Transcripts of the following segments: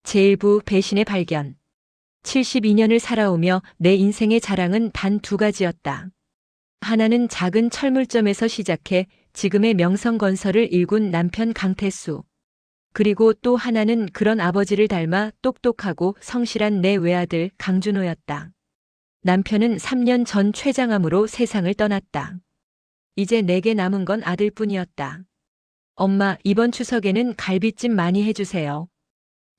제1부 배신의 발견. 72년을 살아오며 내 인생의 자랑은 단 두 가지였다. 하나는 작은 철물점에서 시작해 지금의 명성건설을 일군 남편 강태수. 그리고 또 하나는 그런 아버지를 닮아 똑똑하고 성실한 내 외아들 강준호였다. 남편은 3년 전 췌장암으로 세상을 떠났다. 이제 내게 남은 건 아들뿐이었다. 엄마, 이번 추석에는 갈비찜 많이 해주세요.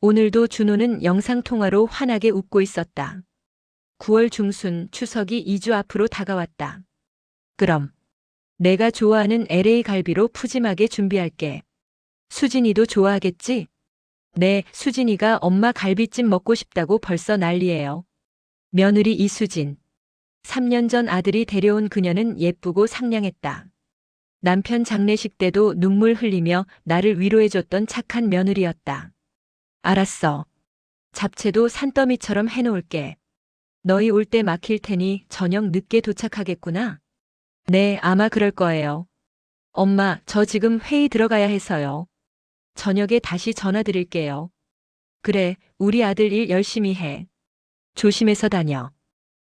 오늘도 준호는 영상통화로 환하게 웃고 있었다. 9월 중순 추석이 2주 앞으로 다가왔다. 그럼 내가 좋아하는 LA 갈비로 푸짐하게 준비할게. 수진이도 좋아하겠지? 네, 수진이가 엄마 갈비찜 먹고 싶다고 벌써 난리예요. 며느리 이수진. 3년 전 아들이 데려온 그녀는 예쁘고 상냥했다. 남편 장례식 때도 눈물 흘리며 나를 위로해줬던 착한 며느리였다. 알았어. 잡채도 산더미처럼 해놓을게. 너희 올 때 막힐 테니 저녁 늦게 도착하겠구나. 네, 아마 그럴 거예요. 엄마, 저 지금 회의 들어가야 해서요. 저녁에 다시 전화 드릴게요. 그래, 우리 아들 일 열심히 해. 조심해서 다녀.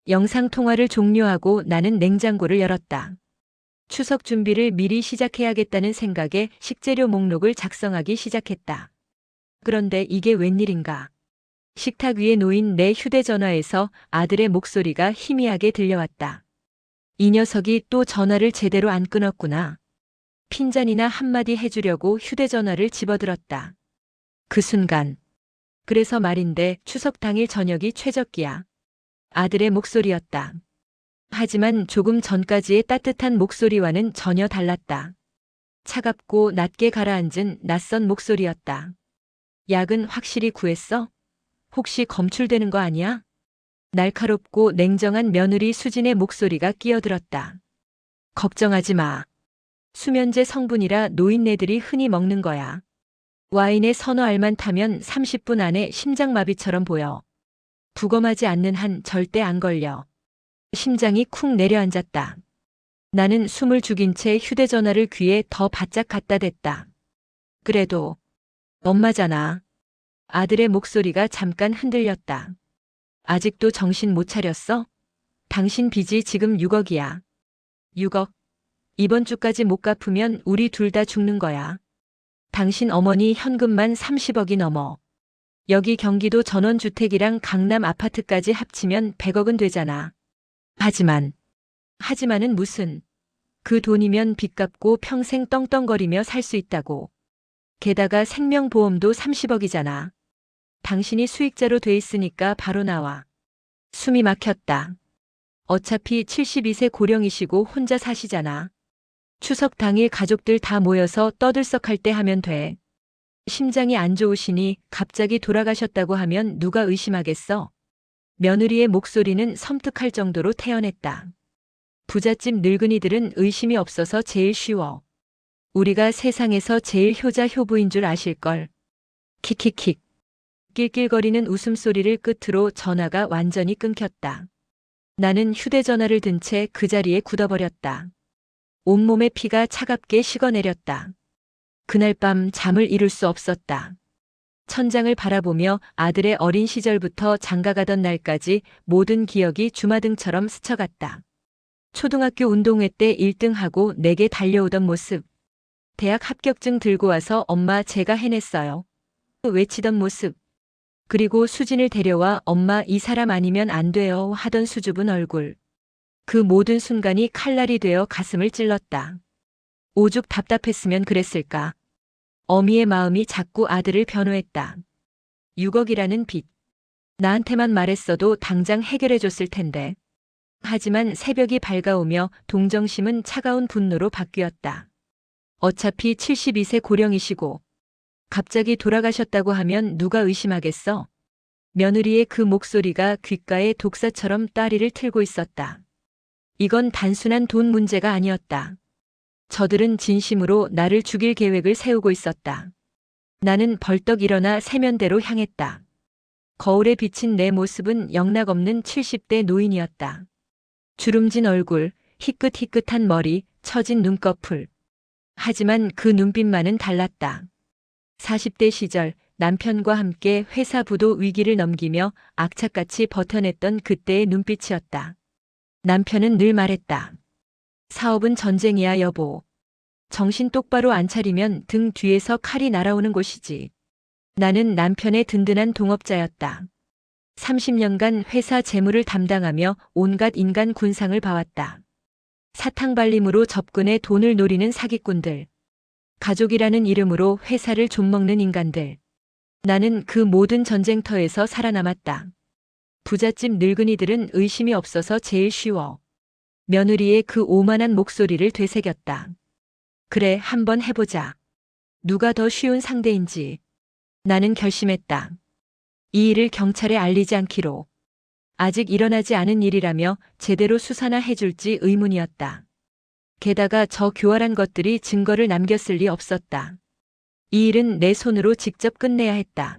영상통화를 종료하고 나는 냉장고를 열었다. 추석 준비를 미리 시작해야겠다는 생각에 식재료 목록을 작성하기 시작했다. 그런데 이게 웬일인가? 식탁 위에 놓인 내 휴대전화에서 아들의 목소리가 희미하게 들려왔다. 이 녀석이 또 전화를 제대로 안 끊었구나. 핀잔이나 한마디 해주려고 휴대전화를 집어들었다. 그 순간. 그래서 말인데 추석 당일 저녁이 최적기야. 아들의 목소리였다. 하지만 조금 전까지의 따뜻한 목소리와는 전혀 달랐다. 차갑고 낮게 가라앉은 낯선 목소리였다. 약은 확실히 구했어? 혹시 검출되는 거 아니야? 날카롭고 냉정한 며느리 수진의 목소리가 끼어들었다. 걱정하지 마. 수면제 성분이라 노인네들이 흔히 먹는 거야. 와인에 서너 알만 타면 30분 안에 심장마비처럼 보여. 부검하지 않는 한 절대 안 걸려. 심장이 쿵 내려앉았다. 나는 숨을 죽인 채 휴대전화를 귀에 더 바짝 갖다 댔다. 그래도 엄마잖아. 아들의 목소리가 잠깐 흔들렸다. 아직도 정신 못 차렸어? 당신 빚이 지금 6억이야. 6억. 이번 주까지 못 갚으면 우리 둘 다 죽는 거야. 당신 어머니 현금만 30억이 넘어. 여기 경기도 전원주택이랑 강남 아파트까지 합치면 100억은 되잖아. 하지만은 무슨. 그 돈이면 빚 갚고 평생 떵떵거리며 살 수 있다고. 게다가 생명보험도 30억이잖아. 당신이 수익자로 돼 있으니까 바로 나와. 숨이 막혔다. 어차피 72세 고령이시고 혼자 사시잖아. 추석 당일 가족들 다 모여서 떠들썩할 때 하면 돼. 심장이 안 좋으시니 갑자기 돌아가셨다고 하면 누가 의심하겠어? 며느리의 목소리는 섬뜩할 정도로 태연했다. 부잣집 늙은이들은 의심이 없어서 제일 쉬워. 우리가 세상에서 제일 효자 효부인 줄 아실걸. 킥킥킥. 낄낄거리는 웃음소리를 끝으로 전화가 완전히 끊겼다. 나는 휴대전화를 든 채 그 자리에 굳어버렸다. 온몸의 피가 차갑게 식어내렸다. 그날 밤 잠을 이룰 수 없었다. 천장을 바라보며 아들의 어린 시절부터 장가가던 날까지 모든 기억이 주마등처럼 스쳐갔다. 초등학교 운동회 때 1등하고 내게 달려오던 모습. 대학 합격증 들고 와서 엄마 제가 해냈어요. 외치던 모습. 그리고 수진을 데려와 엄마 이 사람 아니면 안 돼요 하던 수줍은 얼굴. 그 모든 순간이 칼날이 되어 가슴을 찔렀다. 오죽 답답했으면 그랬을까. 어미의 마음이 자꾸 아들을 변호했다. 6억이라는 빚. 나한테만 말했어도 당장 해결해줬을 텐데. 하지만 새벽이 밝아오며 동정심은 차가운 분노로 바뀌었다. 어차피 72세 고령이시고 갑자기 돌아가셨다고 하면 누가 의심하겠어? 며느리의 그 목소리가 귓가에 독사처럼 따리를 틀고 있었다. 이건 단순한 돈 문제가 아니었다. 저들은 진심으로 나를 죽일 계획을 세우고 있었다. 나는 벌떡 일어나 세면대로 향했다. 거울에 비친 내 모습은 영락없는 70대 노인이었다. 주름진 얼굴, 희끗희끗한 머리, 처진 눈꺼풀. 하지만 그 눈빛만은 달랐다. 40대 시절 남편과 함께 회사 부도 위기를 넘기며 악착같이 버텨냈던 그때의 눈빛이었다. 남편은 늘 말했다. 사업은 전쟁이야, 여보. 정신 똑바로 안 차리면 등 뒤에서 칼이 날아오는 곳이지. 나는 남편의 든든한 동업자였다. 30년간 회사 재무를 담당하며 온갖 인간 군상을 봐왔다. 사탕발림으로 접근해 돈을 노리는 사기꾼들. 가족이라는 이름으로 회사를 좀먹는 인간들. 나는 그 모든 전쟁터에서 살아남았다. 부잣집 늙은이들은 의심이 없어서 제일 쉬워. 며느리의 그 오만한 목소리를 되새겼다. 그래, 한번 해보자. 누가 더 쉬운 상대인지. 나는 결심했다. 이 일을 경찰에 알리지 않기로. 아직 일어나지 않은 일이라며 제대로 수사나 해줄지 의문이었다. 게다가 저 교활한 것들이 증거를 남겼을 리 없었다. 이 일은 내 손으로 직접 끝내야 했다.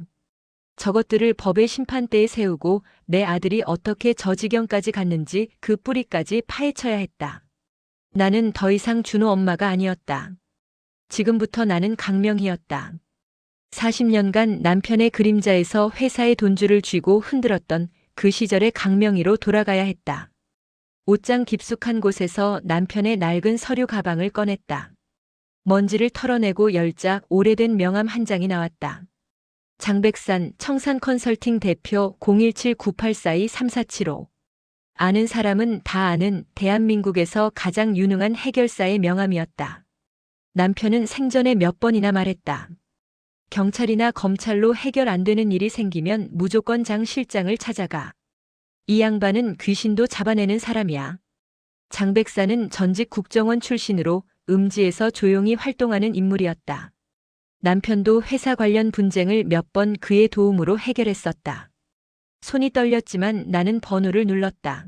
저것들을 법의 심판대에 세우고 내 아들이 어떻게 저 지경까지 갔는지 그 뿌리까지 파헤쳐야 했다. 나는 더 이상 준호 엄마가 아니었다. 지금부터 나는 강명희였다. 40년간 남편의 그림자에서 회사의 돈줄을 쥐고 흔들었던 그 시절의 강명희로 돌아가야 했다. 옷장 깊숙한 곳에서 남편의 낡은 서류 가방을 꺼냈다. 먼지를 털어내고 열자 오래된 명함 한 장이 나왔다. 장백산 청산 컨설팅 대표 017-984-3475. 아는 사람은 다 아는 대한민국에서 가장 유능한 해결사의 명함이었다. 남편은 생전에 몇 번이나 말했다. 경찰이나 검찰로 해결 안 되는 일이 생기면 무조건 장 실장을 찾아가. 이 양반은 귀신도 잡아내는 사람이야. 장백사는 전직 국정원 출신으로 음지에서 조용히 활동하는 인물이었다. 남편도 회사 관련 분쟁을 몇 번 그의 도움으로 해결했었다. 손이 떨렸지만 나는 번호를 눌렀다.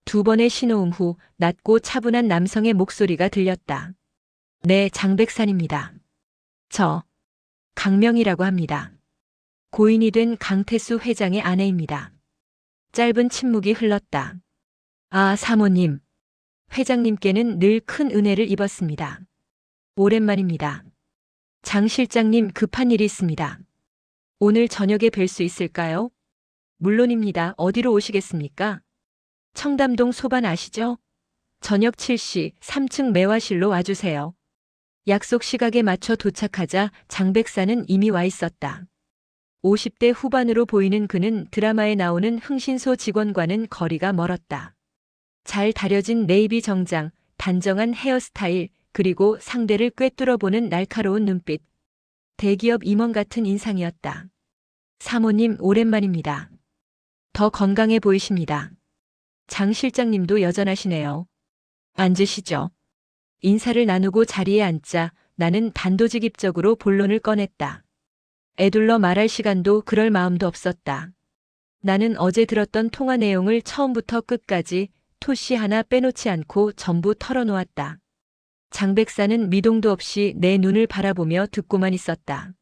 2번의 신호음 후 낮고 차분한 남성의 목소리가 들렸다. 네, 장백산입니다. 저 강명이라고 합니다. 고인이 된 강태수 회장의 아내입니다. 짧은 침묵이 흘렀다. 아, 사모님. 회장님께는 늘 큰 은혜를 입었습니다. 오랜만입니다. 장 실장님, 급한 일이 있습니다. 오늘 저녁에 뵐 수 있을까요? 물론입니다. 어디로 오시겠습니까? 청담동 소반 아시죠? 저녁 7시 3층 매화실로 와주세요. 약속 시각에 맞춰 도착하자 장백사는 이미 와 있었다. 50대 후반으로 보이는 그는 드라마에 나오는 흥신소 직원과는 거리가 멀었다. 잘 다려진 네이비 정장, 단정한 헤어스타일, 그리고 상대를 꿰뚫어보는 날카로운 눈빛. 대기업 임원 같은 인상이었다. 사모님, 오랜만입니다. 더 건강해 보이십니다. 장 실장님도 여전하시네요. 앉으시죠. 인사를 나누고 자리에 앉자 나는 단도직입적으로 본론을 꺼냈다. 애둘러 말할 시간도 그럴 마음도 없었다. 나는 어제 들었던 통화 내용을 처음부터 끝까지 토시 하나 빼놓지 않고 전부 털어놓았다. 장백사는 미동도 없이 내 눈을 바라보며 듣고만 있었다.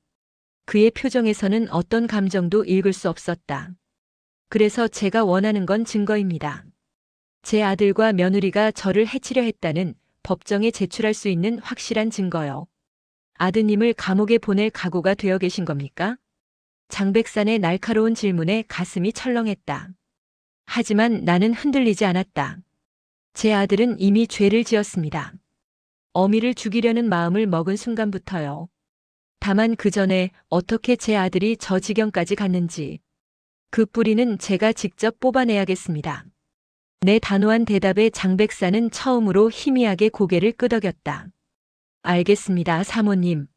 그의 표정에서는 어떤 감정도 읽을 수 없었다. 그래서 제가 원하는 건 증거입니다. 제 아들과 며느리가 저를 해치려 했다는 법정에 제출할 수 있는 확실한 증거요. 아드님을 감옥에 보낼 각오가 되어 계신 겁니까? 장백산의 날카로운 질문에 가슴이 철렁했다. 하지만 나는 흔들리지 않았다. 제 아들은 이미 죄를 지었습니다. 어미를 죽이려는 마음을 먹은 순간부터요. 다만 그 전에 어떻게 제 아들이 저 지경까지 갔는지 그 뿌리는 제가 직접 뽑아내야겠습니다. 내 단호한 대답에 장백사는 처음으로 희미하게 고개를 끄덕였다. 알겠습니다, 사모님.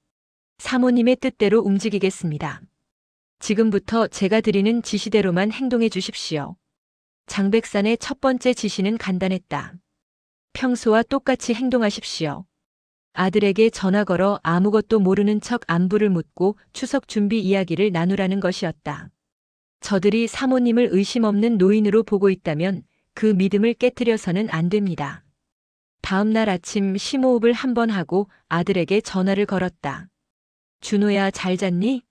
사모님의 뜻대로 움직이겠습니다. 지금부터 제가 드리는 지시대로만 행동해 주십시오. 장백산의 첫 번째 지시는 간단했다. 평소와 똑같이 행동하십시오. 아들에게 전화 걸어 아무것도 모르는 척 안부를 묻고 추석 준비 이야기를 나누라는 것이었다. 저들이 사모님을 의심 없는 노인으로 보고 있다면 그 믿음을 깨트려서는 안 됩니다. 다음 날 아침 심호흡을 한번 하고 아들에게 전화를 걸었다. 준호야, 잘 잤니?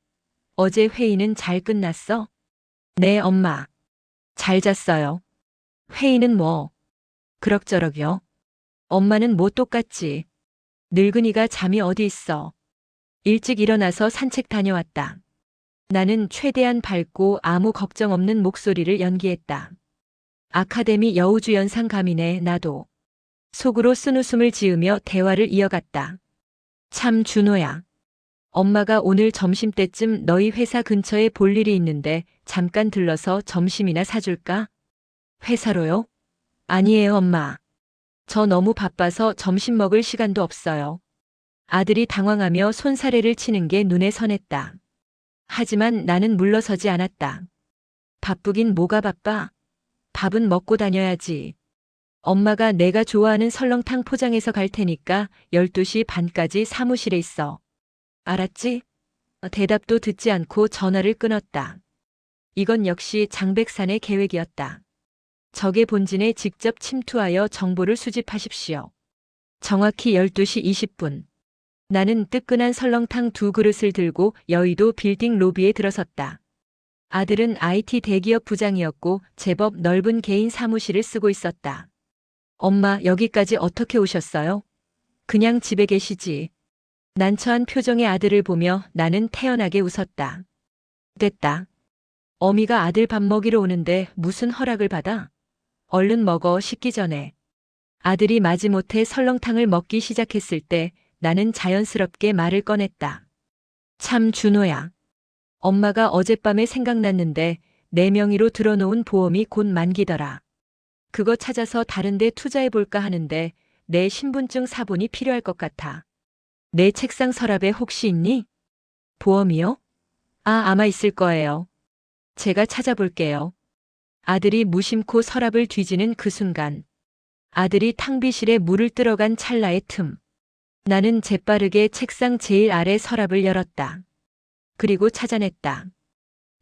어제 회의는 잘 끝났어? 네, 엄마. 잘 잤어요. 회의는 뭐? 그럭저럭이요. 엄마는 뭐 똑같지. 늙은이가 잠이 어디 있어. 일찍 일어나서 산책 다녀왔다. 나는 최대한 밝고 아무 걱정 없는 목소리를 연기했다. 아카데미 여우주연상 감이네, 나도. 속으로 쓴웃음을 지으며 대화를 이어갔다. 참 준호야. 엄마가 오늘 점심때쯤 너희 회사 근처에 볼 일이 있는데 잠깐 들러서 점심이나 사줄까? 회사로요? 아니에요, 엄마. 저 너무 바빠서 점심 먹을 시간도 없어요. 아들이 당황하며 손사래를 치는 게 눈에 선했다. 하지만 나는 물러서지 않았다. 바쁘긴 뭐가 바빠? 밥은 먹고 다녀야지. 엄마가 내가 좋아하는 설렁탕 포장해서 갈 테니까 12시 반까지 사무실에 있어. 알았지? 대답도 듣지 않고 전화를 끊었다. 이건 역시 장백산의 계획이었다. 적의 본진에 직접 침투하여 정보를 수집하십시오. 정확히 12시 20분. 나는 뜨끈한 설렁탕 2그릇을 들고 여의도 빌딩 로비에 들어섰다. 아들은 IT 대기업 부장이었고 제법 넓은 개인 사무실을 쓰고 있었다. 엄마, 여기까지 어떻게 오셨어요? 그냥 집에 계시지. 난처한 표정의 아들을 보며 나는 태연하게 웃었다. 됐다. 어미가 아들 밥 먹이러 오는데 무슨 허락을 받아? 얼른 먹어, 식기 전에. 아들이 마지못해 설렁탕을 먹기 시작했을 때 나는 자연스럽게 말을 꺼냈다. 참 준호야. 엄마가 어젯밤에 생각났는데 내 명의로 들어놓은 보험이 곧 만기더라. 그거 찾아서 다른 데 투자해볼까 하는데 내 신분증 사본이 필요할 것 같아. 내 책상 서랍에 혹시 있니? 보험이요? 아마 있을 거예요. 제가 찾아볼게요. 아들이 무심코 서랍을 뒤지는 그 순간. 아들이 탕비실에 물을 들어간 찰나의 틈. 나는 재빠르게 책상 제일 아래 서랍을 열었다. 그리고 찾아냈다.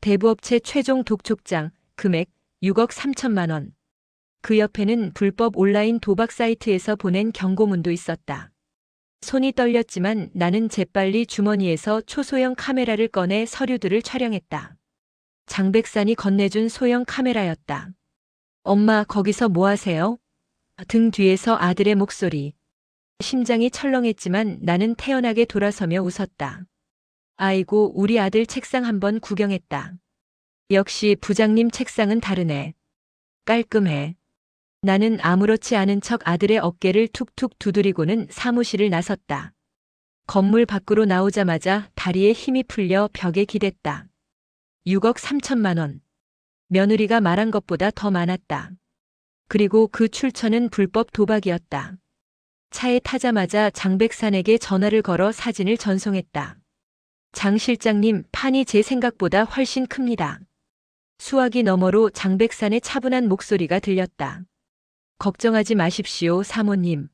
대부업체 최종 독촉장, 금액 6억 3천만 원. 그 옆에는 불법 온라인 도박 사이트에서 보낸 경고문도 있었다. 손이 떨렸지만 나는 재빨리 주머니에서 초소형 카메라를 꺼내 서류들을 촬영했다. 장백산이 건네준 소형 카메라였다. 엄마, 거기서 뭐 하세요? 등 뒤에서 아들의 목소리. 심장이 철렁했지만 나는 태연하게 돌아서며 웃었다. 아이고, 우리 아들 책상 한번 구경했다. 역시 부장님 책상은 다르네. 깔끔해. 나는 아무렇지 않은 척 아들의 어깨를 툭툭 두드리고는 사무실을 나섰다. 건물 밖으로 나오자마자 다리에 힘이 풀려 벽에 기댔다. 6억 3천만 원. 며느리가 말한 것보다 더 많았다. 그리고 그 출처는 불법 도박이었다. 차에 타자마자 장백산에게 전화를 걸어 사진을 전송했다. 장 실장님, 판이 제 생각보다 훨씬 큽니다. 수화기 너머로 장백산의 차분한 목소리가 들렸다. 걱정하지 마십시오, 사모님.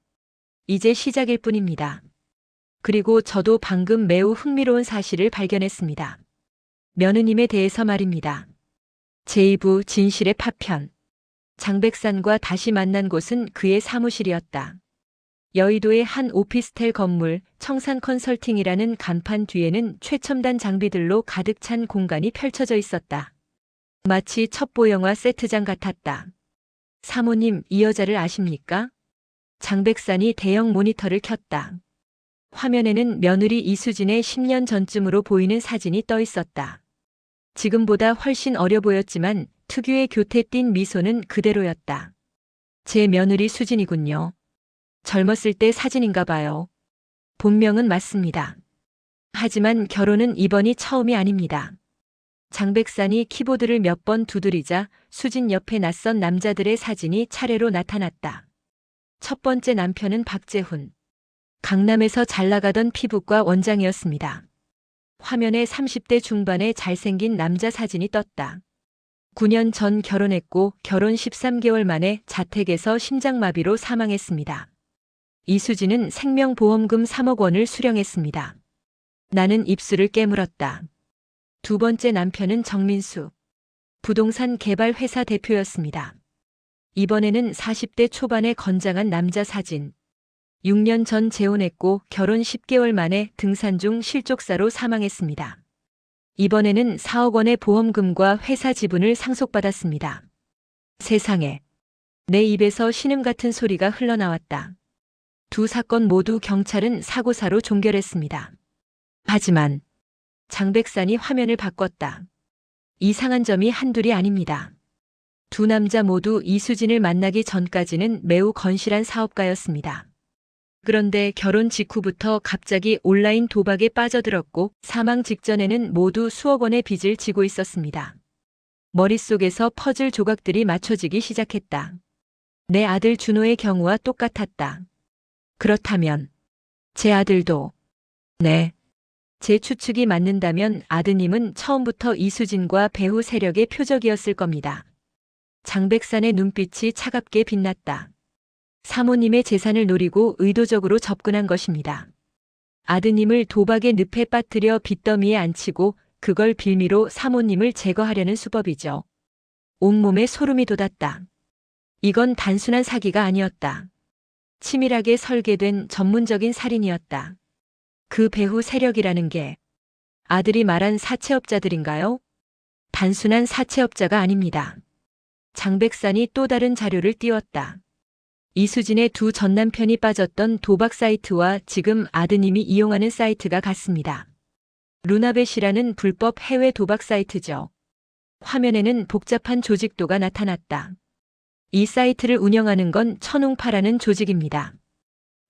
이제 시작일 뿐입니다. 그리고 저도 방금 매우 흥미로운 사실을 발견했습니다. 며느님에 대해서 말입니다. 제2부 진실의 파편. 장백산과 다시 만난 곳은 그의 사무실이었다. 여의도의 한 오피스텔 건물 청산 컨설팅이라는 간판 뒤에는 최첨단 장비들로 가득 찬 공간이 펼쳐져 있었다. 마치 첩보 영화 세트장 같았다. 사모님, 이 여자를 아십니까? 장백산이 대형 모니터를 켰다. 화면에는 며느리 이수진의 10년 전쯤으로 보이는 사진이 떠 있었다. 지금보다 훨씬 어려 보였지만 특유의 교태 띤 미소는 그대로였다. 제 며느리 수진이군요. 젊었을 때 사진인가 봐요. 본명은 맞습니다. 하지만 결혼은 이번이 처음이 아닙니다. 장백산이 키보드를 몇 번 두드리자 수진 옆에 낯선 남자들의 사진이 차례로 나타났다. 첫 번째 남편은 박재훈. 강남에서 잘 나가던 피부과 원장이었습니다. 화면에 30대 중반의 잘생긴 남자 사진이 떴다. 9년 전 결혼했고 결혼 13개월 만에 자택에서 심장마비로 사망했습니다. 이수진은 생명보험금 3억 원을 수령했습니다. 나는 입술을 깨물었다. 두 번째 남편은 정민수. 부동산 개발 회사 대표였습니다. 이번에는 40대 초반의 건장한 남자 사진. 6년 전 재혼했고 결혼 10개월 만에 등산 중 실족사로 사망했습니다. 이번에는 4억 원의 보험금과 회사 지분을 상속받았습니다. 세상에. 내 입에서 신음 같은 소리가 흘러나왔다. 두 사건 모두 경찰은 사고사로 종결했습니다. 하지만 장백산이 화면을 바꿨다. 이상한 점이 한둘이 아닙니다. 두 남자 모두 이수진을 만나기 전까지는 매우 건실한 사업가였습니다. 그런데 결혼 직후부터 갑자기 온라인 도박에 빠져들었고 사망 직전에는 모두 수억 원의 빚을 지고 있었습니다. 머릿속에서 퍼즐 조각들이 맞춰지기 시작했다. 내 아들 준호의 경우와 똑같았다. 그렇다면 제 아들도 네. 제 추측이 맞는다면 아드님은 처음부터 이수진과 배후 세력의 표적이었을 겁니다. 장백산의 눈빛이 차갑게 빛났다. 사모님의 재산을 노리고 의도적으로 접근한 것입니다. 아드님을 도박의 늪에 빠뜨려 빚더미에 앉히고 그걸 빌미로 사모님을 제거하려는 수법이죠. 온몸에 소름이 돋았다. 이건 단순한 사기가 아니었다. 치밀하게 설계된 전문적인 살인이었다. 그 배후 세력이라는 게 아들이 말한 사채업자들인가요? 단순한 사채업자가 아닙니다. 장백산이 또 다른 자료를 띄웠다. 이수진의 두 전남편이 빠졌던 도박 사이트와 지금 아드님이 이용하는 사이트가 같습니다. 루나벳이라는 불법 해외 도박 사이트죠. 화면에는 복잡한 조직도가 나타났다. 이 사이트를 운영하는 건 천웅파라는 조직입니다.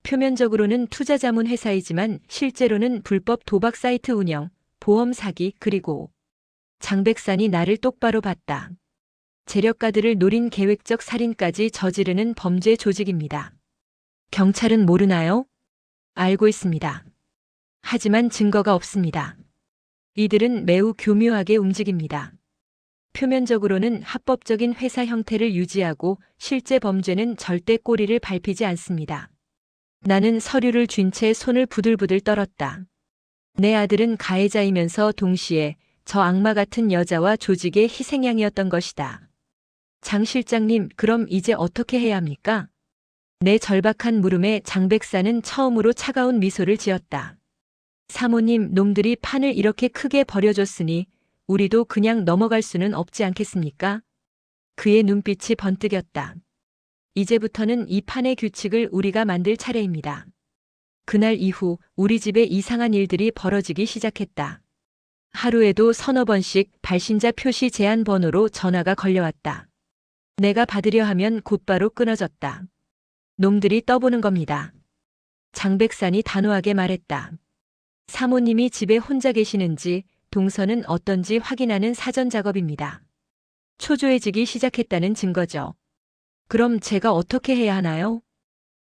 표면적으로는 투자 자문 회사이지만 실제로는 불법 도박 사이트 운영, 보험 사기 그리고 장백산이 나를 똑바로 봤다. 재력가들을 노린 계획적 살인까지 저지르는 범죄 조직입니다. 경찰은 모르나요? 알고 있습니다. 하지만 증거가 없습니다. 이들은 매우 교묘하게 움직입니다. 표면적으로는 합법적인 회사 형태를 유지하고 실제 범죄는 절대 꼬리를 밟히지 않습니다. 나는 서류를 쥔 채 손을 부들부들 떨었다. 내 아들은 가해자이면서 동시에 저 악마 같은 여자와 조직의 희생양이었던 것이다. 장 실장님, 그럼 이제 어떻게 해야 합니까? 내 절박한 물음에 장백산은 처음으로 차가운 미소를 지었다. 사모님, 놈들이 판을 이렇게 크게 벌여줬으니 우리도 그냥 넘어갈 수는 없지 않겠습니까? 그의 눈빛이 번뜩였다. 이제부터는 이 판의 규칙을 우리가 만들 차례입니다. 그날 이후 우리 집에 이상한 일들이 벌어지기 시작했다. 하루에도 서너 번씩 발신자 표시 제한 번호로 전화가 걸려왔다. 내가 받으려 하면 곧바로 끊어졌다. 놈들이 떠보는 겁니다. 장백산이 단호하게 말했다. 사모님이 집에 혼자 계시는지 동선은 어떤지 확인하는 사전 작업입니다. 초조해지기 시작했다는 증거죠. 그럼 제가 어떻게 해야 하나요?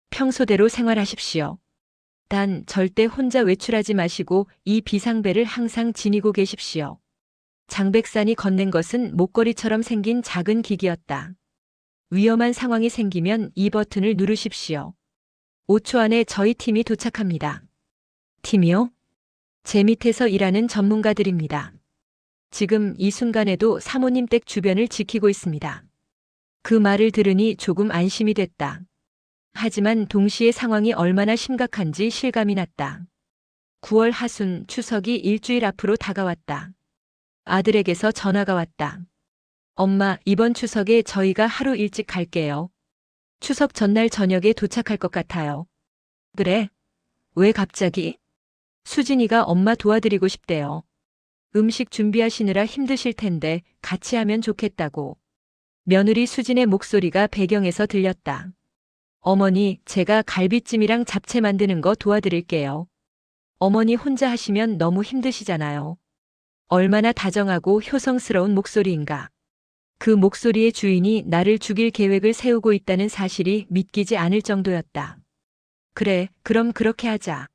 평소대로 생활하십시오. 단 절대 혼자 외출하지 마시고 이 비상벨을 항상 지니고 계십시오. 장백산이 건넨 것은 목걸이처럼 생긴 작은 기기였다. 위험한 상황이 생기면 이 버튼을 누르십시오. 5초 안에 저희 팀이 도착합니다. 팀이요? 제 밑에서 일하는 전문가들입니다. 지금 이 순간에도 사모님 댁 주변을 지키고 있습니다. 그 말을 들으니 조금 안심이 됐다. 하지만 동시에 상황이 얼마나 심각한지 실감이 났다. 9월 하순 추석이 일주일 앞으로 다가왔다. 아들에게서 전화가 왔다. 엄마, 이번 추석에 저희가 하루 일찍 갈게요. 추석 전날 저녁에 도착할 것 같아요. 그래? 왜 갑자기? 수진이가 엄마 도와드리고 싶대요. 음식 준비하시느라 힘드실 텐데 같이 하면 좋겠다고. 며느리 수진의 목소리가 배경에서 들렸다. 어머니, 제가 갈비찜이랑 잡채 만드는 거 도와드릴게요. 어머니 혼자 하시면 너무 힘드시잖아요. 얼마나 다정하고 효성스러운 목소리인가. 그 목소리의 주인이 나를 죽일 계획을 세우고 있다는 사실이 믿기지 않을 정도였다. 그래, 그럼 그렇게 하자.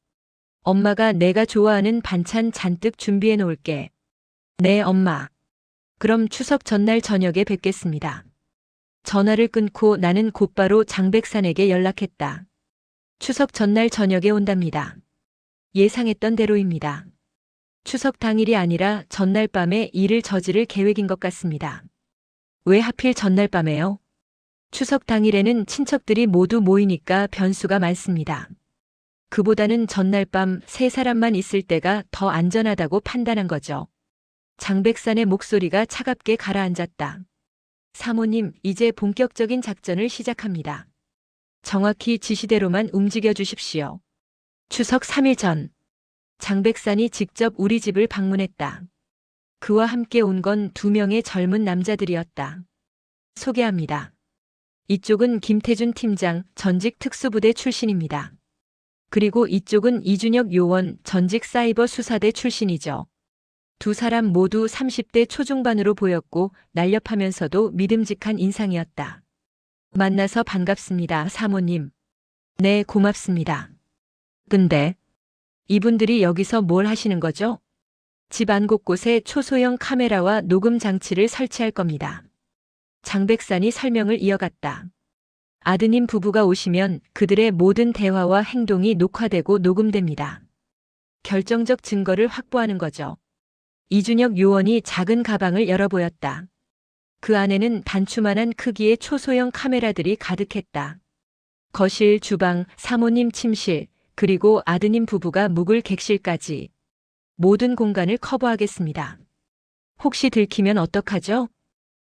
엄마가 내가 좋아하는 반찬 잔뜩 준비해 놓을게. 네, 엄마. 그럼 추석 전날 저녁에 뵙겠습니다. 전화를 끊고 나는 곧바로 장백산에게 연락했다. 추석 전날 저녁에 온답니다. 예상했던 대로입니다. 추석 당일이 아니라 전날 밤에 일을 저지를 계획인 것 같습니다. 왜 하필 전날 밤에요? 추석 당일에는 친척들이 모두 모이니까 변수가 많습니다. 그보다는 전날 밤 세 사람만 있을 때가 더 안전하다고 판단한 거죠. 장백산의 목소리가 차갑게 가라앉았다. 사모님, 이제 본격적인 작전을 시작합니다. 정확히 지시대로만 움직여 주십시오. 추석 3일 전. 장백산이 직접 우리 집을 방문했다. 그와 함께 온 건 2명의 젊은 남자들이었다. 소개합니다. 이쪽은 김태준 팀장, 전직 특수부대 출신입니다. 그리고 이쪽은 이준혁 요원, 전직 사이버 수사대 출신이죠. 두 사람 모두 30대 초중반으로 보였고 날렵하면서도 믿음직한 인상이었다. 만나서 반갑습니다, 사모님. 네, 고맙습니다. 근데 이분들이 여기서 뭘 하시는 거죠? 집 안 곳곳에 초소형 카메라와 녹음 장치를 설치할 겁니다. 장백산이 설명을 이어갔다. 아드님 부부가 오시면 그들의 모든 대화와 행동이 녹화되고 녹음됩니다. 결정적 증거를 확보하는 거죠. 이준혁 요원이 작은 가방을 열어 보였다. 그 안에는 단추만한 크기의 초소형 카메라들이 가득했다. 거실, 주방, 사모님 침실, 그리고 아드님 부부가 묵을 객실까지 모든 공간을 커버하겠습니다. 혹시 들키면 어떡하죠?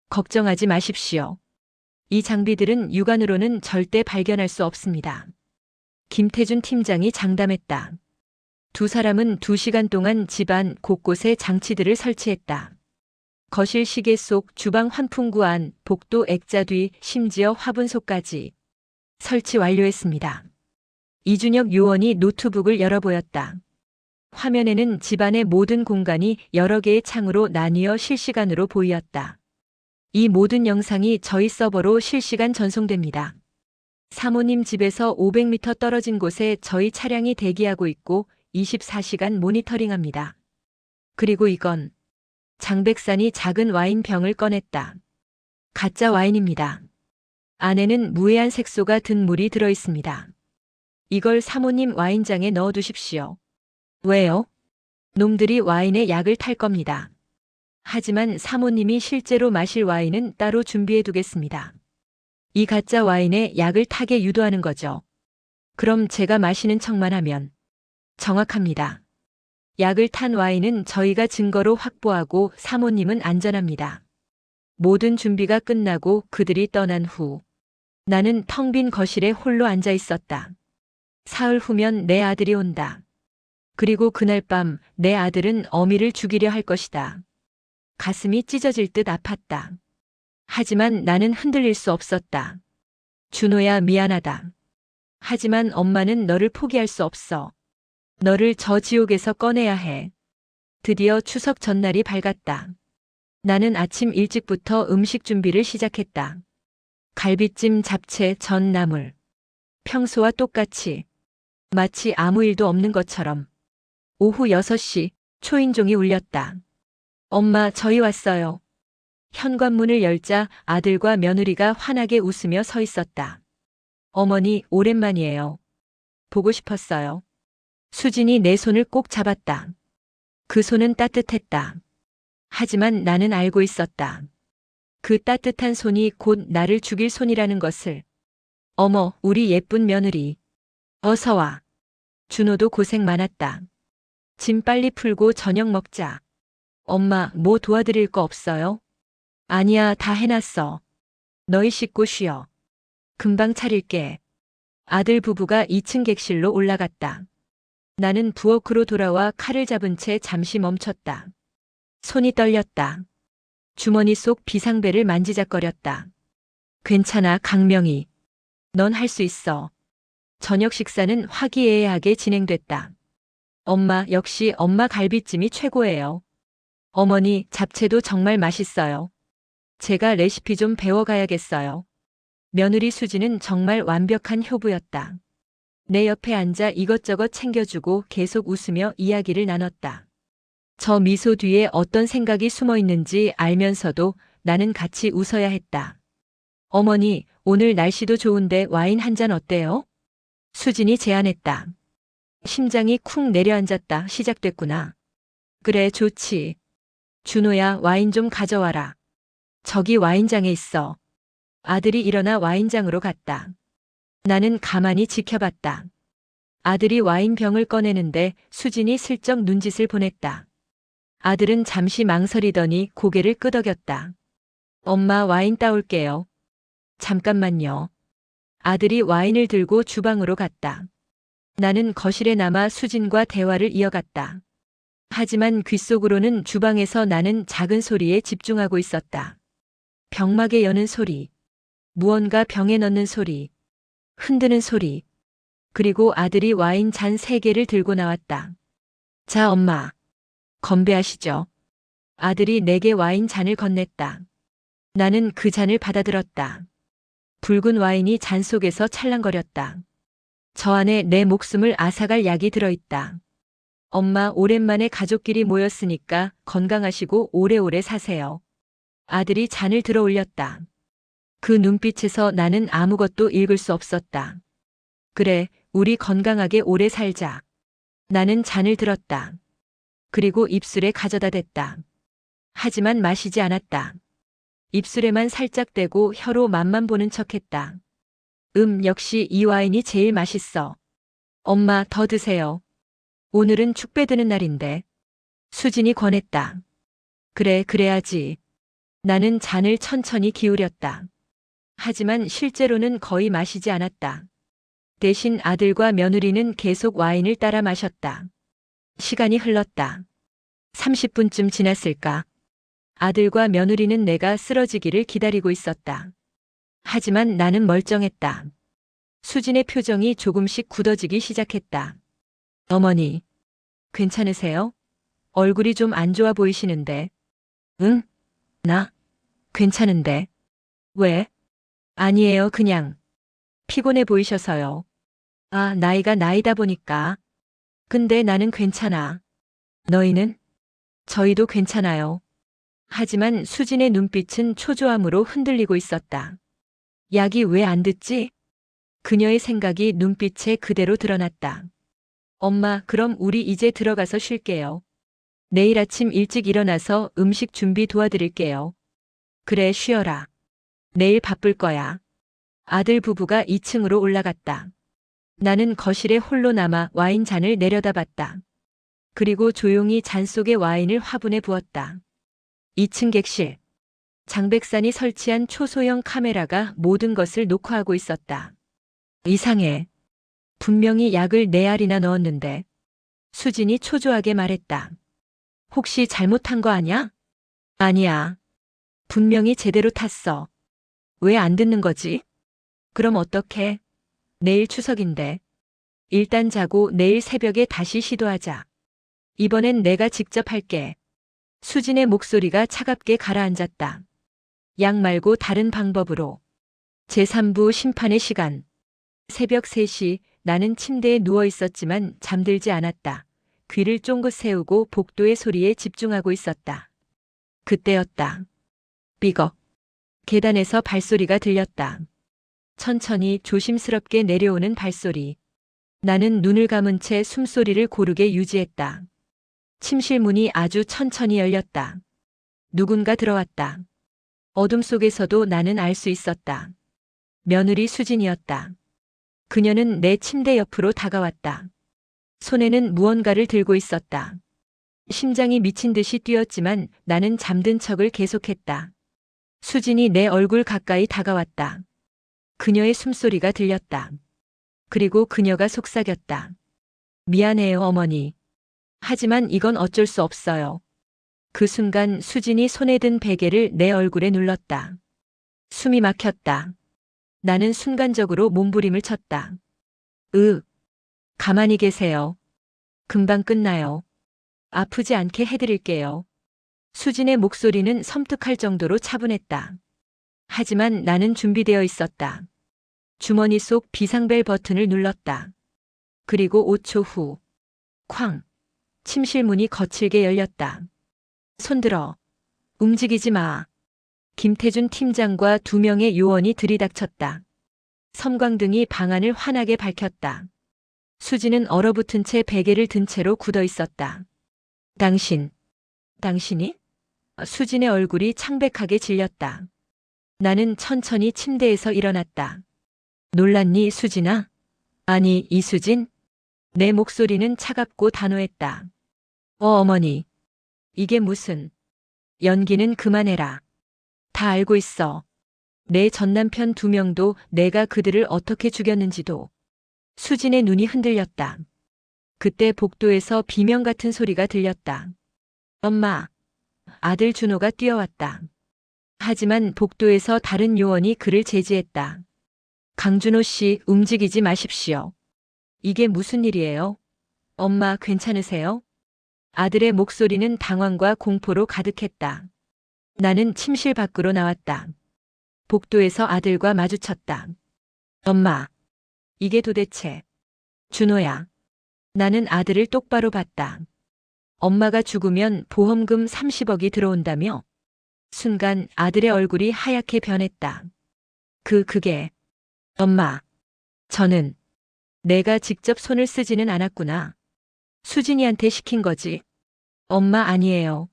걱정하지 마십시오. 이 장비들은 육안으로는 절대 발견할 수 없습니다. 김태준 팀장이 장담했다. 두 사람은 2시간 동안 집안 곳곳에 장치들을 설치했다. 거실 시계 속, 주방 환풍구 안, 복도 액자 뒤, 심지어 화분속까지 설치 완료했습니다. 이준혁 요원이 노트북을 열어 보였다. 화면에는 집안의 모든 공간이 여러 개의 창으로 나뉘어 실시간으로 보이었다. 이 모든 영상이 저희 서버로 실시간 전송됩니다. 사모님 집에서 500m 떨어진 곳에 저희 차량이 대기하고 있고 24시간 모니터링합니다. 그리고 이건 장백산이 작은 와인병을 꺼냈다. 가짜 와인입니다. 안에는 무해한 색소가 든 물이 들어 있습니다. 이걸 사모님 와인장에 넣어 두십시오. 왜요? 놈들이 와인에 약을 탈 겁니다. 하지만 사모님이 실제로 마실 와인은 따로 준비해 두겠습니다. 이 가짜 와인에 약을 타게 유도하는 거죠. 그럼 제가 마시는 척만 하면 정확합니다. 약을 탄 와인은 저희가 증거로 확보하고 사모님은 안전합니다. 모든 준비가 끝나고 그들이 떠난 후 나는 텅 빈 거실에 홀로 앉아 있었다. 사흘 후면 내 아들이 온다. 그리고 그날 밤 내 아들은 어미를 죽이려 할 것이다. 가슴이 찢어질 듯 아팠다. 하지만 나는 흔들릴 수 없었다. 준호야, 미안하다. 하지만 엄마는 너를 포기할 수 없어. 너를 저 지옥에서 꺼내야 해. 드디어 추석 전날이 밝았다. 나는 아침 일찍부터 음식 준비를 시작했다. 갈비찜, 잡채, 전, 나물. 평소와 똑같이. 마치 아무 일도 없는 것처럼. 오후 6시 초인종이 울렸다. 엄마, 저희 왔어요. 현관문을 열자 아들과 며느리가 환하게 웃으며 서 있었다. 어머니, 오랜만이에요. 보고 싶었어요. 수진이 내 손을 꼭 잡았다. 그 손은 따뜻했다. 하지만 나는 알고 있었다. 그 따뜻한 손이 곧 나를 죽일 손이라는 것을. 어머, 우리 예쁜 며느리. 어서 와. 준호도 고생 많았다. 짐 빨리 풀고 저녁 먹자. 엄마, 뭐 도와드릴 거 없어요? 아니야, 다 해놨어. 너희 씻고 쉬어. 금방 차릴게. 아들 부부가 2층 객실로 올라갔다. 나는 부엌으로 돌아와 칼을 잡은 채 잠시 멈췄다. 손이 떨렸다. 주머니 속 비상벨을 만지작거렸다. 괜찮아, 강명희. 넌 할 수 있어. 저녁 식사는 화기애애하게 진행됐다. 엄마, 역시 엄마 갈비찜이 최고예요. 어머니, 잡채도 정말 맛있어요. 제가 레시피 좀 배워가야겠어요. 며느리 수지는 정말 완벽한 효부였다. 내 옆에 앉아 이것저것 챙겨주고 계속 웃으며 이야기를 나눴다. 저 미소 뒤에 어떤 생각이 숨어 있는지 알면서도 나는 같이 웃어야 했다. 어머니, 오늘 날씨도 좋은데 와인 한 잔 어때요? 수진이 제안했다. 심장이 쿵 내려앉았다. 시작됐구나. 그래, 좋지. 준호야, 와인 좀 가져와라. 저기 와인장에 있어. 아들이 일어나 와인장으로 갔다. 나는 가만히 지켜봤다. 아들이 와인병을 꺼내는데 수진이 슬쩍 눈짓을 보냈다. 아들은 잠시 망설이더니 고개를 끄덕였다. 엄마, 와인 따올게요. 잠깐만요. 아들이 와인을 들고 주방으로 갔다. 나는 거실에 남아 수진과 대화를 이어갔다. 하지만 귓속으로는 주방에서 나는 작은 소리에 집중하고 있었다. 병막에 여는 소리, 무언가 병에 넣는 소리, 흔드는 소리, 그리고 아들이 와인 잔 3개를 들고 나왔다. 자, 엄마. 건배하시죠. 아들이 내게 와인 잔을 건넸다. 나는 그 잔을 받아들었다. 붉은 와인이 잔 속에서 찰랑거렸다. 저 안에 내 목숨을 앗아갈 약이 들어있다. 엄마, 오랜만에 가족끼리 모였으니까 건강하시고 오래오래 사세요. 아들이 잔을 들어 올렸다. 그 눈빛에서 나는 아무것도 읽을 수 없었다. 그래, 우리 건강하게 오래 살자. 나는 잔을 들었다. 그리고 입술에 가져다 댔다. 하지만 마시지 않았다. 입술에만 살짝 대고 혀로 맛만 보는 척했다. 역시 이 와인이 제일 맛있어. 엄마, 더 드세요. 오늘은 축배드는 날인데. 수진이 권했다. 그래, 그래야지. 나는 잔을 천천히 기울였다. 하지만 실제로는 거의 마시지 않았다. 대신 아들과 며느리는 계속 와인을 따라 마셨다. 시간이 흘렀다. 30분쯤 지났을까? 아들과 며느리는 내가 쓰러지기를 기다리고 있었다. 하지만 나는 멀쩡했다. 수진의 표정이 조금씩 굳어지기 시작했다. 어머니, 괜찮으세요? 얼굴이 좀 안 좋아 보이시는데. 응? 나? 괜찮은데. 왜? 아니에요, 그냥. 피곤해 보이셔서요. 아, 나이가 나이다 보니까. 근데 나는 괜찮아. 너희는? 저희도 괜찮아요. 하지만 수진의 눈빛은 초조함으로 흔들리고 있었다. 약이 왜 안 듣지? 그녀의 생각이 눈빛에 그대로 드러났다. 엄마, 그럼 우리 이제 들어가서 쉴게요. 내일 아침 일찍 일어나서 음식 준비 도와드릴게요. 그래, 쉬어라. 내일 바쁠 거야. 아들 부부가 2층으로 올라갔다. 나는 거실에 홀로 남아 와인 잔을 내려다봤다. 그리고 조용히 잔 속에 와인을 화분에 부었다. 2층 객실. 장백산이 설치한 초소형 카메라가 모든 것을 녹화하고 있었다. 이상해. 분명히 약을 4알이나 넣었는데. 수진이 초조하게 말했다. 혹시 잘못한 거 아냐? 아니야. 분명히 제대로 탔어. 왜 안 듣는 거지? 그럼 어떡해? 내일 추석인데. 일단 자고 내일 새벽에 다시 시도하자. 이번엔 내가 직접 할게. 수진의 목소리가 차갑게 가라앉았다. 약 말고 다른 방법으로. 제3부 심판의 시간. 새벽 3시 나는 침대에 누워 있었지만 잠들지 않았다. 귀를 쫑긋 세우고 복도의 소리에 집중하고 있었다. 그때였다. 삐걱. 계단에서 발소리가 들렸다. 천천히 조심스럽게 내려오는 발소리. 나는 눈을 감은 채 숨소리를 고르게 유지했다. 침실 문이 아주 천천히 열렸다. 누군가 들어왔다. 어둠 속에서도 나는 알 수 있었다. 며느리 수진이었다. 그녀는 내 침대 옆으로 다가왔다. 손에는 무언가를 들고 있었다. 심장이 미친 듯이 뛰었지만 나는 잠든 척을 계속했다. 수진이 내 얼굴 가까이 다가왔다. 그녀의 숨소리가 들렸다. 그리고 그녀가 속삭였다. 미안해요, 어머니. 하지만 이건 어쩔 수 없어요. 그 순간 수진이 손에 든 베개를 내 얼굴에 눌렀다. 숨이 막혔다. 나는 순간적으로 몸부림을 쳤다. 가만히 계세요. 금방 끝나요. 아프지 않게 해드릴게요. 수진의 목소리는 섬뜩할 정도로 차분했다. 하지만 나는 준비되어 있었다. 주머니 속 비상벨 버튼을 눌렀다. 그리고 5초 후, 쾅! 침실 문이 거칠게 열렸다. 손들어. 움직이지 마. 김태준 팀장과 2명의 요원이 들이닥쳤다. 섬광등이 방안을 환하게 밝혔다. 수지는 얼어붙은 채 베개를 든 채로 굳어 있었다. 당신이? 수진의 얼굴이 창백하게 질렸다. 나는 천천히 침대에서 일어났다. 놀랐니, 수진아? 아니, 이수진? 내 목소리는 차갑고 단호했다. 어머니. 이게 무슨. 연기는 그만해라. 다 알고 있어. 내 전남편 2명도 내가 그들을 어떻게 죽였는지도. 수진의 눈이 흔들렸다. 그때 복도에서 비명 같은 소리가 들렸다. 엄마! 아들 준호가 뛰어왔다. 하지만 복도에서 다른 요원이 그를 제지했다. 강준호 씨, 움직이지 마십시오. 이게 무슨 일이에요? 엄마, 괜찮으세요? 아들의 목소리는 당황과 공포로 가득했다. 나는 침실 밖으로 나왔다. 복도에서 아들과 마주쳤다. 엄마, 이게 도대체. 준호야. 나는 아들을 똑바로 봤다. 엄마가 죽으면 보험금 30억이 들어온다며? 순간 아들의 얼굴이 하얗게 변했다. 그게. 엄마. 저는 내가 직접 손을 쓰지는 않았구나. 수진이한테 시킨 거지. 엄마 아니에요.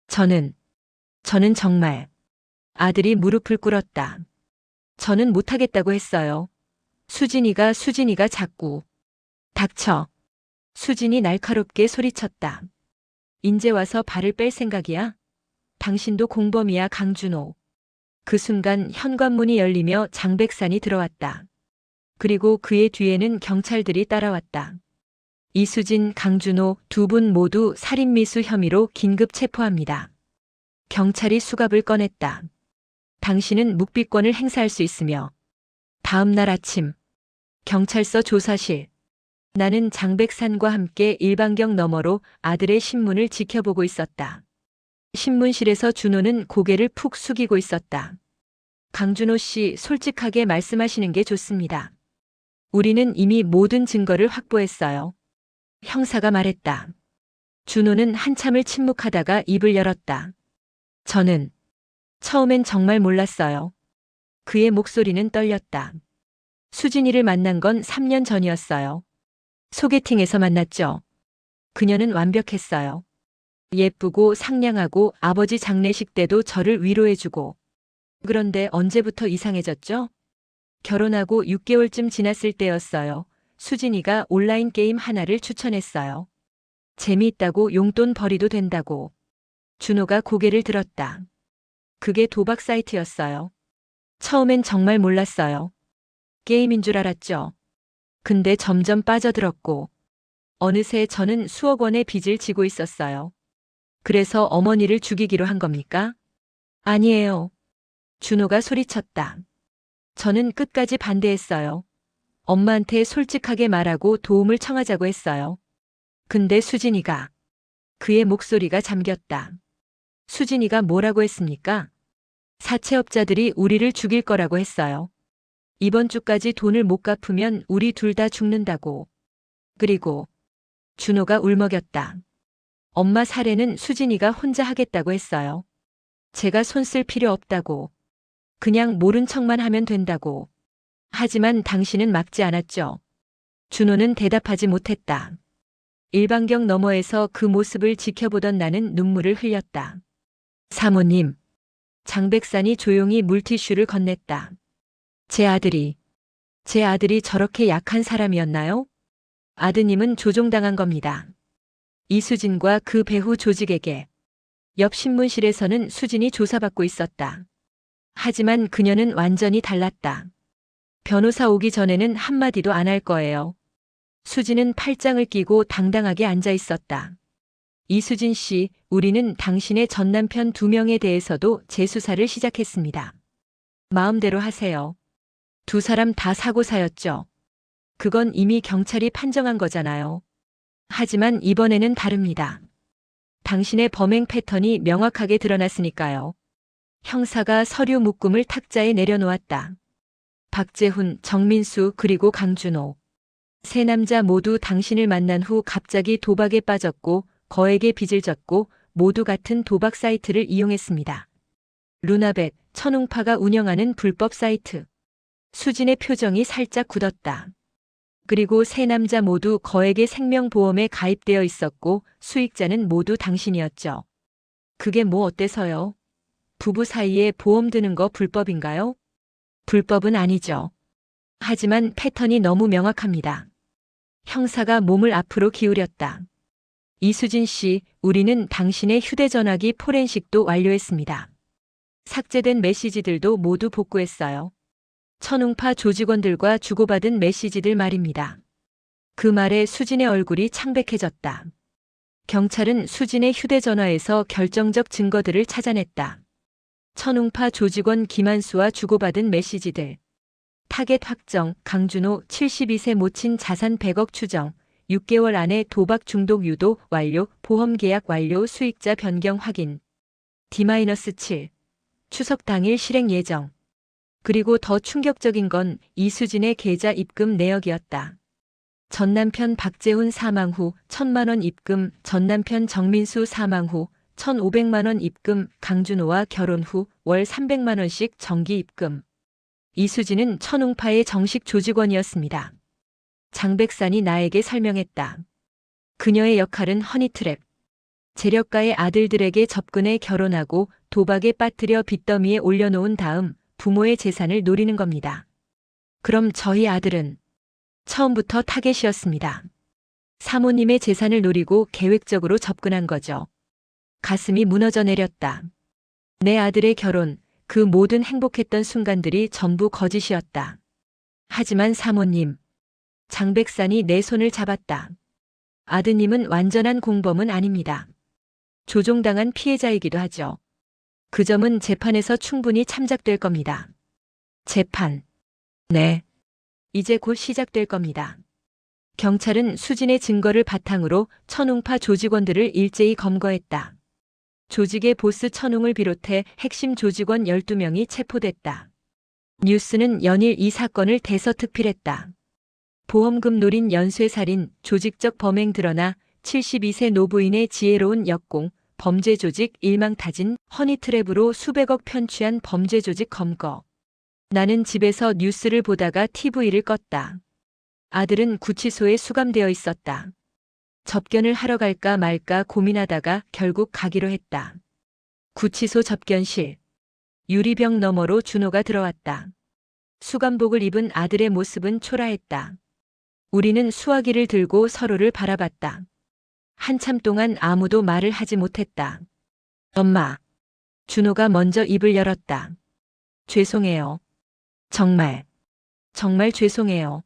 저는 정말. 아들이 무릎을 꿇었다. 저는 못하겠다고 했어요. 수진이가 자꾸. 닥쳐. 수진이 날카롭게 소리쳤다. 인제 와서 발을 뺄 생각이야? 당신도 공범이야, 강준호. 그 순간 현관문이 열리며 장백산이 들어왔다. 그리고 그의 뒤에는 경찰들이 따라왔다. 이수진, 강준호 두 분 모두 살인미수 혐의로 긴급 체포합니다. 경찰이 수갑을 꺼냈다. 당신은 묵비권을 행사할 수 있으며. 다음 날 아침 경찰서 조사실. 나는 장백산과 함께 일반경 너머로 아들의 신문을 지켜보고 있었다. 신문실에서 준호는 고개를 푹 숙이고 있었다. 강준호 씨, 솔직하게 말씀하시는 게 좋습니다. 우리는 이미 모든 증거를 확보했어요. 형사가 말했다. 준호는 한참을 침묵하다가 입을 열었다. 저는 처음엔 정말 몰랐어요. 그의 목소리는 떨렸다. 수진이를 만난 건 3년 전이었어요. 소개팅에서 만났죠. 그녀는 완벽했어요. 예쁘고 상냥하고 아버지 장례식 때도 저를 위로해주고. 그런데 언제부터 이상해졌죠? 결혼하고 6개월쯤 지났을 때였어요. 수진이가 온라인 게임 하나를 추천했어요. 재미있다고 용돈 벌이도 된다고. 준호가 고개를 들었다. 그게 도박 사이트였어요. 처음엔 정말 몰랐어요. 게임인 줄 알았죠. 근데 점점 빠져들었고 어느새 저는 수억 원의 빚을 지고 있었어요. 그래서 어머니를 죽이기로 한 겁니까? 아니에요. 준호가 소리쳤다. 저는 끝까지 반대했어요. 엄마한테 솔직하게 말하고 도움을 청하자고 했어요. 근데 수진이가. 그의 목소리가 잠겼다. 수진이가 뭐라고 했습니까? 사채업자들이 우리를 죽일 거라고 했어요. 이번 주까지 돈을 못 갚으면 우리 둘 다 죽는다고. 그리고 준호가 울먹였다. 엄마 살해는 수진이가 혼자 하겠다고 했어요. 제가 손 쓸 필요 없다고. 그냥 모른 척만 하면 된다고. 하지만 당신은 막지 않았죠. 준호는 대답하지 못했다. 일반경 너머에서 그 모습을 지켜보던 나는 눈물을 흘렸다. 사모님. 장백산이 조용히 물티슈를 건넸다. 제 아들이 저렇게 약한 사람이었나요? 아드님은 조종당한 겁니다. 이수진과 그 배후 조직에게. 옆 신문실에서는 수진이 조사받고 있었다. 하지만 그녀는 완전히 달랐다. 변호사 오기 전에는 한마디도 안 할 거예요. 수진은 팔짱을 끼고 당당하게 앉아 있었다. 이수진 씨, 우리는 당신의 전남편 2명에 대해서도 재수사를 시작했습니다. 마음대로 하세요. 두 사람 다 사고사였죠. 그건 이미 경찰이 판정한 거잖아요. 하지만 이번에는 다릅니다. 당신의 범행 패턴이 명확하게 드러났으니까요. 형사가 서류 묶음을 탁자에 내려놓았다. 박재훈, 정민수 그리고 강준호. 세 남자 모두 당신을 만난 후 갑자기 도박에 빠졌고 거액의 빚을 졌고 모두 같은 도박 사이트를 이용했습니다. 루나벳, 천웅파가 운영하는 불법 사이트. 수진의 표정이 살짝 굳었다. 그리고 세 남자 모두 거액의 생명보험에 가입되어 있었고 수익자는 모두 당신이었죠. 그게 뭐 어때서요? 부부 사이에 보험 드는 거 불법인가요? 불법은 아니죠. 하지만 패턴이 너무 명확합니다. 형사가 몸을 앞으로 기울였다. 이수진 씨, 우리는 당신의 휴대전화기 포렌식도 완료했습니다. 삭제된 메시지들도 모두 복구했어요. 천웅파 조직원들과 주고받은 메시지들 말입니다. 그 말에 수진의 얼굴이 창백해졌다. 경찰은 수진의 휴대전화에서 결정적 증거들을 찾아냈다. 천웅파 조직원 김한수와 주고받은 메시지들. 타겟 확정, 강준호 72세 모친 자산 100억 추정, 6개월 안에 도박 중독 유도 완료, 보험 계약 완료, 수익자 변경 확인. D-7. 추석 당일 실행 예정. 그리고 더 충격적인 건 이수진의 계좌 입금 내역이었다. 전남편 박재훈 사망 후 1,000만 원 입금, 전남편 정민수 사망 후 1,500만 원 입금, 강준호와 결혼 후 월 300만 원씩 정기 입금. 이수진은 천웅파의 정식 조직원이었습니다. 장백산이 나에게 설명했다. 그녀의 역할은 허니트랩. 재력가의 아들들에게 접근해 결혼하고 도박에 빠뜨려 빚더미에 올려놓은 다음 부모의 재산을 노리는 겁니다. 그럼 저희 아들은 처음부터 타겟이었습니다. 사모님의 재산을 노리고 계획적으로 접근한 거죠. 가슴이 무너져 내렸다. 내 아들의 결혼, 그 모든 행복했던 순간들이 전부 거짓이었다. 하지만 사모님, 장백산이 내 손을 잡았다. 아드님은 완전한 공범은 아닙니다. 조종당한 피해자이기도 하죠. 그 점은 재판에서 충분히 참작될 겁니다. 재판. 네. 이제 곧 시작될 겁니다. 경찰은 수진의 증거를 바탕으로 천웅파 조직원들을 일제히 검거했다. 조직의 보스 천웅을 비롯해 핵심 조직원 12명이 체포됐다. 뉴스는 연일 이 사건을 대서특필했다. 보험금 노린 연쇄살인, 조직적 범행 드러나 72세 노부인의 지혜로운 역공, 범죄 조직 일망타진, 허니트랩으로 수백억 편취한 범죄 조직 검거. 나는 집에서 뉴스를 보다가 TV를 껐다. 아들은 구치소에 수감되어 있었다. 접견을 하러 갈까 말까 고민하다가 결국 가기로 했다. 구치소 접견실. 유리병 너머로 준호가 들어왔다. 수감복을 입은 아들의 모습은 초라했다. 우리는 수화기를 들고 서로를 바라봤다. 한참 동안 아무도 말을 하지 못했다. 엄마. 준호가 먼저 입을 열었다. 죄송해요. 정말 죄송해요.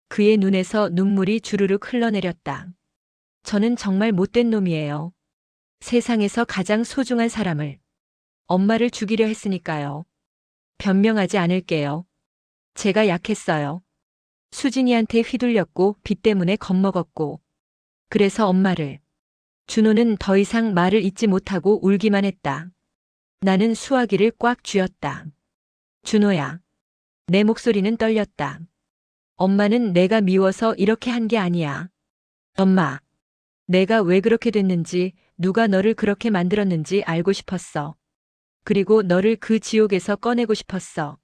그의 눈에서 눈물이 주르륵 흘러내렸다. 저는 정말 못된 놈이에요. 세상에서 가장 소중한 사람을, 엄마를 죽이려 했으니까요. 변명하지 않을게요. 제가 약했어요. 수진이한테 휘둘렸고 빚 때문에 겁먹었고. 그래서 엄마를. 준호는 더 이상 말을 잇지 못하고 울기만 했다. 나는 수화기를 꽉 쥐었다. 준호야. 내 목소리는 떨렸다. 엄마는 내가 미워서 이렇게 한 게 아니야. 엄마. 내가 왜 그렇게 됐는지, 누가 너를 그렇게 만들었는지 알고 싶었어. 그리고 너를 그 지옥에서 꺼내고 싶었어.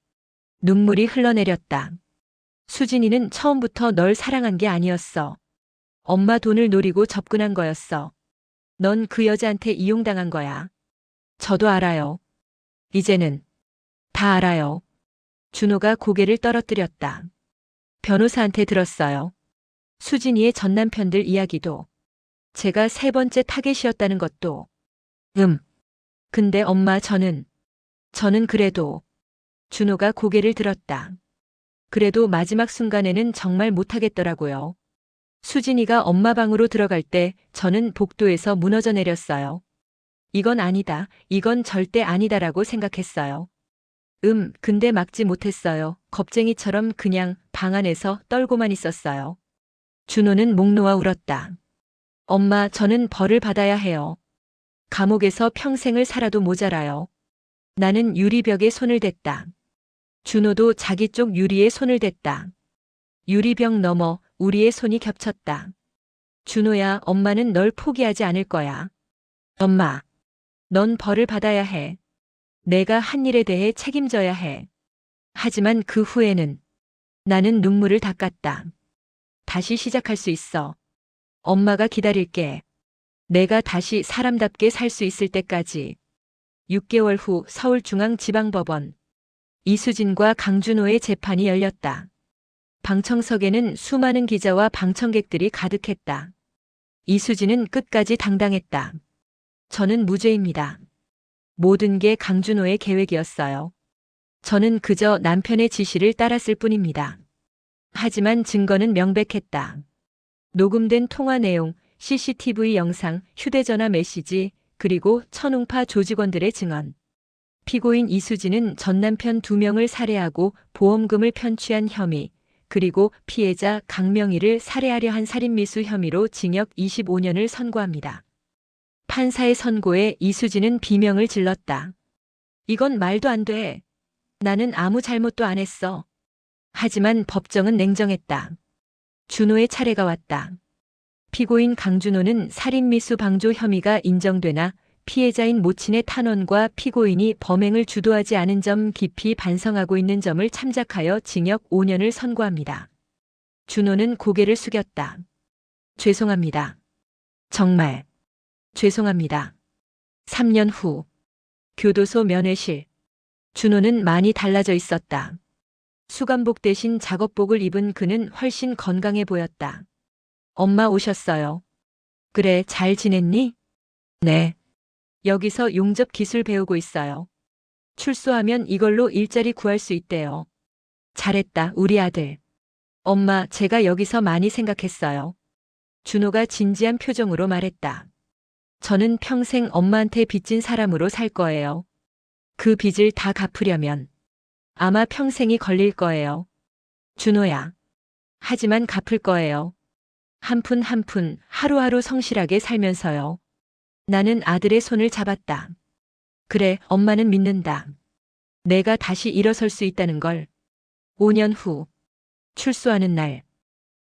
눈물이 흘러내렸다. 수진이는 처음부터 널 사랑한 게 아니었어. 엄마 돈을 노리고 접근한 거였어. 넌 그 여자한테 이용당한 거야. 저도 알아요. 이제는 다 알아요. 준호가 고개를 떨어뜨렸다. 변호사한테 들었어요. 수진이의 전 남편들 이야기도. 제가 3번째 타겟이었다는 것도. 근데 엄마 저는 그래도. 준호가 고개를 들었다. 그래도 마지막 순간에는 정말 못하겠더라고요. 수진이가 엄마 방으로 들어갈 때 저는 복도에서 무너져 내렸어요. 이건 아니다, 이건 절대 아니다라고 생각했어요. 근데 막지 못했어요. 겁쟁이처럼 그냥 방 안에서 떨고만 있었어요. 준호는 목 놓아 울었다. 엄마, 저는 벌을 받아야 해요. 감옥에서 평생을 살아도 모자라요. 나는 유리벽에 손을 댔다. 준호도 자기 쪽 유리에 손을 댔다. 유리벽 너머 우리의 손이 겹쳤다. 준호야, 엄마는 널 포기하지 않을 거야. 엄마, 넌 벌을 받아야 해. 내가 한 일에 대해 책임져야 해. 하지만 그 후에는 나는 눈물을 닦았다. 다시 시작할 수 있어. 엄마가 기다릴게. 내가 다시 사람답게 살 수 있을 때까지. 6개월 후 서울중앙지방법원. 이수진과 강준호의 재판이 열렸다. 방청석에는 수많은 기자와 방청객들이 가득했다. 이수진은 끝까지 당당했다. 저는 무죄입니다. 모든 게 강준호의 계획이었어요. 저는 그저 남편의 지시를 따랐을 뿐입니다. 하지만 증거는 명백했다. 녹음된 통화 내용, CCTV 영상, 휴대전화 메시지, 그리고 천웅파 조직원들의 증언. 피고인 이수진은 전 남편 2명을 살해하고 보험금을 편취한 혐의, 그리고 피해자 강명희를 살해하려 한 살인미수 혐의로 징역 25년을 선고합니다. 판사의 선고에 이수진은 비명을 질렀다. 이건 말도 안 돼. 나는 아무 잘못도 안 했어. 하지만 법정은 냉정했다. 준호의 차례가 왔다. 피고인 강준호는 살인미수 방조 혐의가 인정되나 피해자인 모친의 탄원과 피고인이 범행을 주도하지 않은 점 깊이 반성하고 있는 점을 참작하여 징역 5년을 선고합니다. 준호는 고개를 숙였다. 죄송합니다. 정말 죄송합니다. 3년 후 교도소 면회실. 준호는 많이 달라져 있었다. 수감복 대신 작업복을 입은 그는 훨씬 건강해 보였다. 엄마 오셨어요. 그래, 잘 지냈니? 네. 여기서 용접 기술 배우고 있어요. 출소하면 이걸로 일자리 구할 수 있대요. 잘했다, 우리 아들. 엄마, 제가 여기서 많이 생각했어요. 준호가 진지한 표정으로 말했다. 저는 평생 엄마한테 빚진 사람으로 살 거예요. 그 빚을 다 갚으려면 아마 평생이 걸릴 거예요. 준호야. 하지만 갚을 거예요. 한 푼 한 푼 하루하루 성실하게 살면서요. 나는 아들의 손을 잡았다. 그래, 엄마는 믿는다. 내가 다시 일어설 수 있다는 걸. 5년 후 출소하는 날.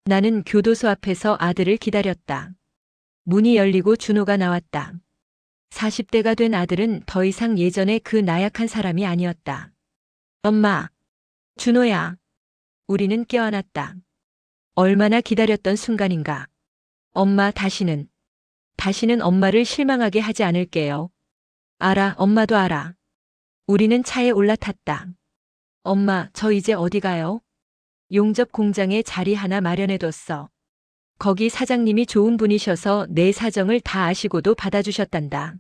나는 교도소 앞에서 아들을 기다렸다. 문이 열리고 준호가 나왔다. 40대가 된 아들은 더 이상 예전의 그 나약한 사람이 아니었다. 엄마. 준호야. 우리는 껴안았다. 얼마나 기다렸던 순간인가. 엄마, 다시는 엄마를 실망하게 하지 않을게요. 알아, 엄마도 알아. 우리는 차에 올라탔다. 엄마, 저 이제 어디 가요? 용접 공장에 자리 하나 마련해뒀어. 거기 사장님이 좋은 분이셔서 내 사정을 다 아시고도 받아주셨단다.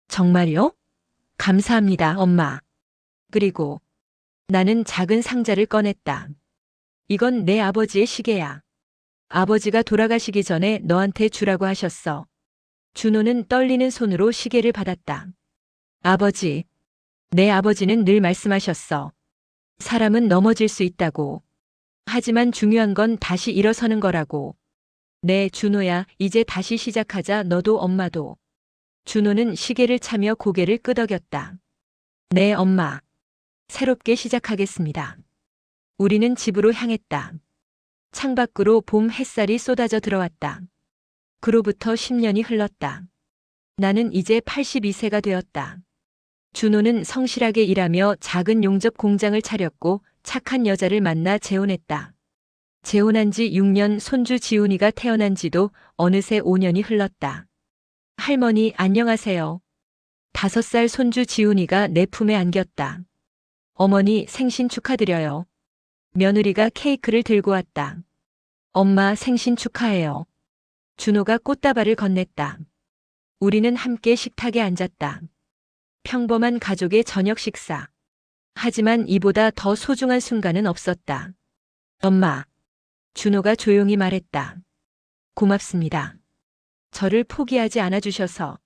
정말요? 감사합니다, 엄마. 그리고 나는 작은 상자를 꺼냈다. 이건 내 아버지의 시계야. 아버지가 돌아가시기 전에 너한테 주라고 하셨어. 준호는 떨리는 손으로 시계를 받았다. 아버지. 내 아버지는 늘 말씀하셨어. 사람은 넘어질 수 있다고. 하지만 중요한 건 다시 일어서는 거라고. 네, 준호야, 이제 다시 시작하자, 너도 엄마도. 준호는 시계를 차며 고개를 끄덕였다. 네, 엄마. 새롭게 시작하겠습니다. 우리는 집으로 향했다. 창밖으로 봄 햇살이 쏟아져 들어왔다. 그로부터 10년이 흘렀다. 나는 이제 82세가 되었다. 준호는 성실하게 일하며 작은 용접 공장을 차렸고 착한 여자를 만나 재혼했다. 재혼한 지 6년 손주 지훈이가 태어난 지도 어느새 5년이 흘렀다. 할머니, 안녕하세요. 5살 손주 지훈이가 내 품에 안겼다. 어머니, 생신 축하드려요. 며느리가 케이크를 들고 왔다. 엄마, 생신 축하해요. 준호가 꽃다발을 건넸다. 우리는 함께 식탁에 앉았다. 평범한 가족의 저녁 식사. 하지만 이보다 더 소중한 순간은 없었다. 엄마. 준호가 조용히 말했다. 고맙습니다. 저를 포기하지 않아 주셔서.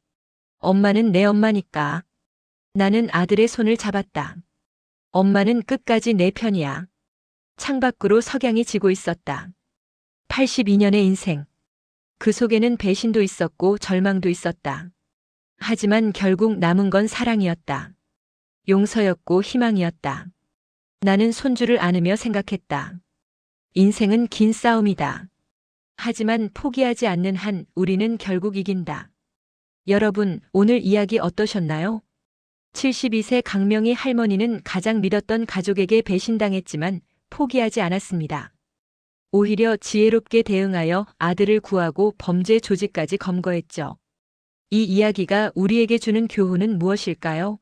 엄마는 내 엄마니까. 나는 아들의 손을 잡았다. 엄마는 끝까지 내 편이야. 창밖으로 석양이 지고 있었다. 82년의 인생. 그 속에는 배신도 있었고 절망도 있었다. 하지만 결국 남은 건 사랑이었다. 용서였고 희망이었다. 나는 손주를 안으며 생각했다. 인생은 긴 싸움이다. 하지만 포기하지 않는 한 우리는 결국 이긴다. 여러분, 오늘 이야기 어떠셨나요? 72세 강명희 할머니는 가장 믿었던 가족에게 배신당했지만 포기하지 않았습니다. 오히려 지혜롭게 대응하여 아들을 구하고 범죄 조직까지 검거했죠. 이 이야기가 우리에게 주는 교훈은 무엇일까요?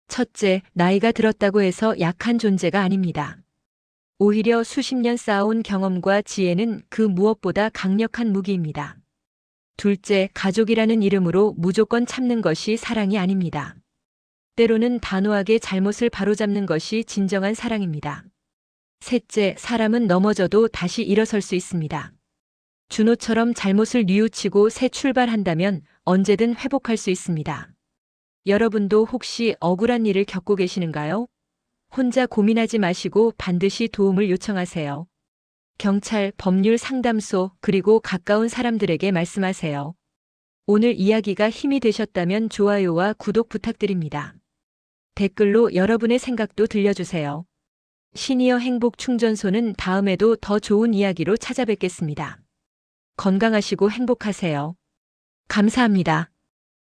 첫째, 나이가 들었다고 해서 약한 존재가 아닙니다. 오히려 수십 년 쌓아온 경험과 지혜는 그 무엇보다 강력한 무기입니다. 둘째, 가족이라는 이름으로 무조건 참는 것이 사랑이 아닙니다. 때로는 단호하게 잘못을 바로잡는 것이 진정한 사랑입니다. 셋째, 사람은 넘어져도 다시 일어설 수 있습니다. 준호처럼 잘못을 뉘우치고 새 출발한다면 언제든 회복할 수 있습니다. 여러분도 혹시 억울한 일을 겪고 계시는가요? 혼자 고민하지 마시고 반드시 도움을 요청하세요. 경찰, 법률 상담소, 그리고 가까운 사람들에게 말씀하세요. 오늘 이야기가 힘이 되셨다면 좋아요와 구독 부탁드립니다. 댓글로 여러분의 생각도 들려주세요. 시니어 행복 충전소는 다음에도 더 좋은 이야기로 찾아뵙겠습니다. 건강하시고 행복하세요. 감사합니다.